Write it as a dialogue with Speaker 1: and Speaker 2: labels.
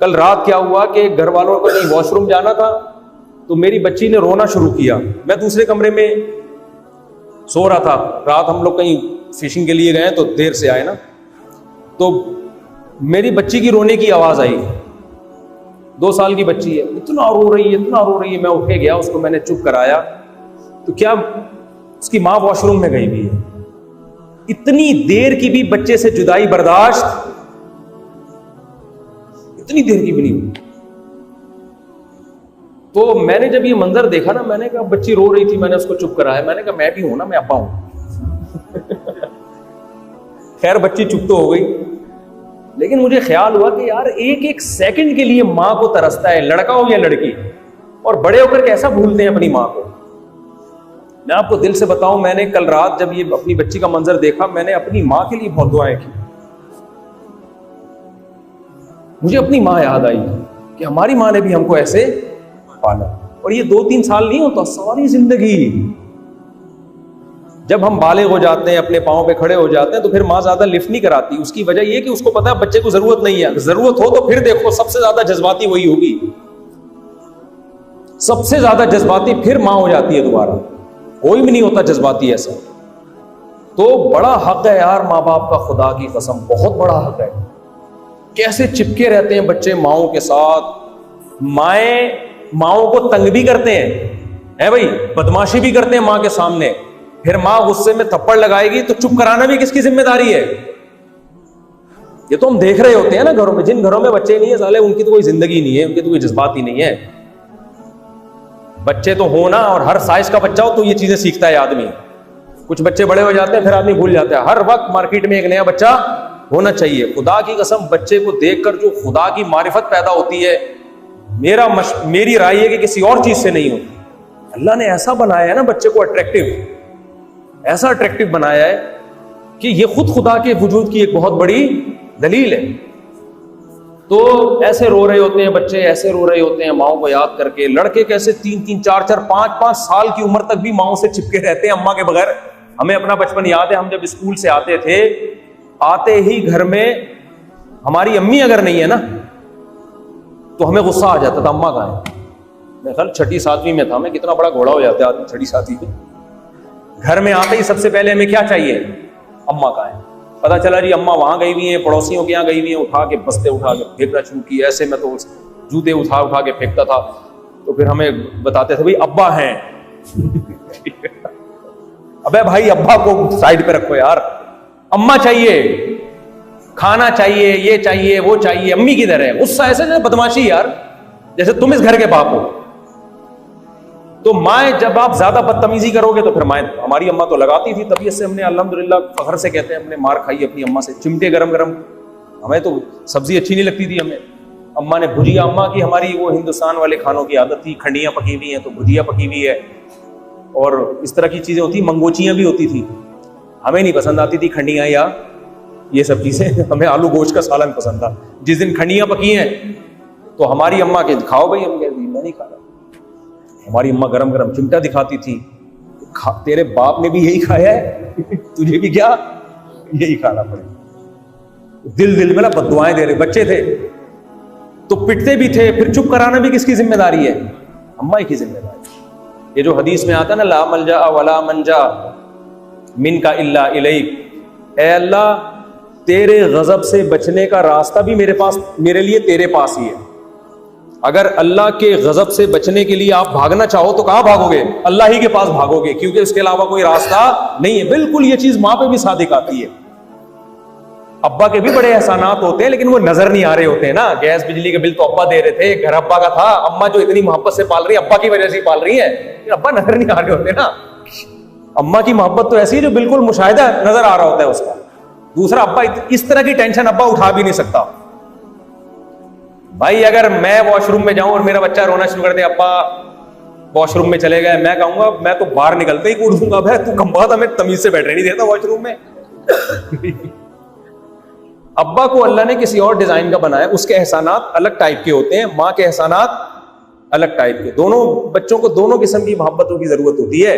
Speaker 1: कल रात क्या हुआ कि घर वालों को कहीं वॉशरूम जाना था, तो मेरी बच्ची ने रोना शुरू किया। मैं दूसरे कमरे में सो रहा था, रात हम लोग कहीं फिशिंग के लिए गए तो देर से आए ना, तो मेरी बच्ची की रोने की आवाज आई। 2 साल की बच्ची है, इतना रो रही है, इतना रो रही है। मैं उठ के गया, उसको मैंने चुप कराया, तो क्या उसकी माँ वॉशरूम में गई हुई है। इतनी देर की भी बच्चे से जुदाई बर्दाश्त, इतनी देर की भी नहीं हुई। तो मैंने जब ये मंजर देखा ना, मैंने कहा, बच्ची रो रही थी, मैंने उसको चुप कराया। मैंने कहा मैं भी हूं ना, मैं अब्बा हूं। खैर बच्ची चुप तो हो गई, लेकिन मुझे ख्याल हुआ कि यार एक एक सेकंड के लिए मां को तरसता है, लड़का हो या लड़की, और बड़े होकर कैसा भूलते हैं अपनी मां को। मैं आपको दिल से बताऊं, मैंने कल रात जब ये अपनी बच्ची का मंजर देखा, मैंने अपनी मां के लिए बहुत दुआएं की। मुझे अपनी मां याद आई कि हमारी मां ने भी हमको ऐसे पाला। और ये 2-3 साल नहीं होता, सारी जिंदगी। जब हम बालिग हो जाते हैं, अपने पांव पे खड़े हो जाते हैं, तो फिर मां ज्यादा लिफ्ट नहीं कराती। उसकी वजह यह कि उसको पता है बच्चे को जरूरत नहीं है। जरूरत हो तो फिर देखो, सबसे ज्यादा जज्बाती वही होगी, सबसे ज्यादा जज्बाती फिर मां हो जाती है दोबारा। कोई भी नहीं होता जज्बाती ऐसा। तो बड़ा हक है यार माँ बाप का, खुदा की कसम बहुत बड़ा हक है। कैसे चिपके रहते हैं बच्चे माओं के साथ। माओं को तंग भी करते हैं, है भाई, बदमाशी भी करते हैं मां के सामने। फिर मां गुस्से में थप्पड़ लगाएगी तो चुप कराना भी किसकी जिम्मेदारी है? ये तो हम देख रहे होते हैं ना घरों में। जिन घरों में बच्चे नहीं है साले, उनकी तो कोई जिंदगी नहीं है, उनकी तो कोई जज्बात ही नहीं है। बच्चे तो हो ना, और हर साइज का बच्चा हो तो ये चीजें सीखता है आदमी। कुछ बच्चे बड़े हो जाते हैं, फिर आदमी भूल जाता है। हर वक्त मार्केट में एक नया बच्चा होना चाहिए। खुदा की कसम, बच्चे को देखकर जो खुदा की मारिफत पैदा होती है, मेरी राय है कि किसी और चीज से नहीं होती। अल्लाह ने ऐसा बनाया है ना बच्चे को अट्रैक्टिव, ऐसा अट्रैक्टिव बनाया है कि ये खुद खुदा के वजूद की एक बहुत बड़ी दलील है। तो ऐसे रो रहे होते हैं बच्चे, ऐसे रो रहे होते हैं माओं को याद करके। लड़के कैसे 3-3, 4-4, 5-5 साल की उम्र तक भी माओं से चिपके रहते हैं, अम्मा के बगैर। हमें अपना बचपन याद है, हम जब स्कूल से आते थे, आते ही घर में हमारी अम्मी अगर नहीं है ना, तो हमें गुस्सा आ जाता था, अम्मा कहाँ है। मैं कल 6ठी 7वीं में था मैं, कितना बड़ा घोड़ा हो जाता है आदमी 6ठी 7वीं में। घर में आते ही सबसे पहले हमें क्या चाहिए? अम्मा कहाँ है। पता चला जी अम्मा वहां गई हुई हैं, पड़ोसियों के यहाँ गई हुई हैं, उठा के बस्ते उठा के फेंकना शुरू किया। ऐसे में तो जूते उठा के फेंकता था। तो फिर हमें बताते थे भाई अब्बा हैं। अबे भाई अब्बा को साइड पे रखो यार, अम्मा चाहिए, खाना चाहिए, ये चाहिए, वो चाहिए। अम्मी किधर है? गुस्सा ऐसे जैसे बदमाशी यार, जैसे तुम इस घर के बाप हो। तो माए जब आप ज्यादा बदतमीजी करोगे तो फिर माए, हमारी अम्मा तो लगाती थी। तबीयत से हमने अल्हम्दुलिल्लाह फखर से कहते हैं हमने मार खाई अपनी अम्मा से, चिमटे गरम गरम। हमें तो सब्जी अच्छी नहीं लगती थी हमें। अम्मा ने भुजिया, अम्मा की हमारी वो हिंदुस्तान वाले खानों की आदत थी, खंडियां पकी हुई हैं तो भुजिया पकी हुई है, और इस तरह की चीजें होती, मंगोचियां भी होती थी। हमें नहीं पसंद आती थी खंडियां या ये सब चीजें, हमें आलू गोश्त का सालन पसंद था। जिस दिन खंडियां पकी हैं तो हमारी अम्मा के खाओ भाई, हम कहते मैं नहीं खा रहा। हमारी अम्मा गरम गरम चिमटा दिखाती थी, तेरे बाप ने भी यही खाया है, तुझे भी क्या यही खाना पड़ेगा। दिल दिल में ना बद्दुआएं दे रहे। बच्चे थे तो पिटते भी थे, फिर चुप कराना भी किसकी जिम्मेदारी है? अम्मा की जिम्मेदारी। ये जो हदीस में आता है ना, ला मलजा वला मंजा मिनका इल्ला इलैक, ऐ अल्लाह तेरे गजब से बचने का रास्ता भी मेरे लिए तेरे पास ही है। अगर अल्लाह के गजब से बचने के लिए आप भागना चाहो तो कहां भागोगे? अल्लाह ही के पास भागोगे, क्योंकि उसके अलावा कोई रास्ता नहीं है। बिल्कुल ये चीज मां पे भी सादिक आती है। अब्बा के भी बड़े एहसानात होते हैं, लेकिन वो नजर नहीं आ रहे होते हैं ना। गैस बिजली का बिल तो अब्बा दे रहे थे, घर अब्बा का था। अम्मा जो इतनी मोहब्बत से पाल रही है, अब्बा की वजह से पाल रही है, अब्बा नजर नहीं आ रहे होते ना। अम्मा की मोहब्बत तो ऐसी है जो बिल्कुल मुशाहिदा नजर आ रहा होता है उसका। दूसरा, अब्बा इस तरह की टेंशन अब्बा उठा भी नहीं सकता। भाई अगर मैं वॉशरूम में जाऊं और मेरा बच्चा रोना शुरू कर दे, अब्बा वॉशरूम में चले गए, मैं कहूंगा, मैं तो बाहर निकलते ही कूद दूंगा, भाई तू कम हमें तमीज से बैठने नहीं देता वॉशरूम में। अब्बा को अल्लाह ने किसी और डिजाइन का बनाया, उसके एहसानात अलग टाइप के होते हैं, माँ के एहसानात अलग टाइप के। दोनों बच्चों को दोनों किस्म की मोहब्बतों की जरूरत होती है।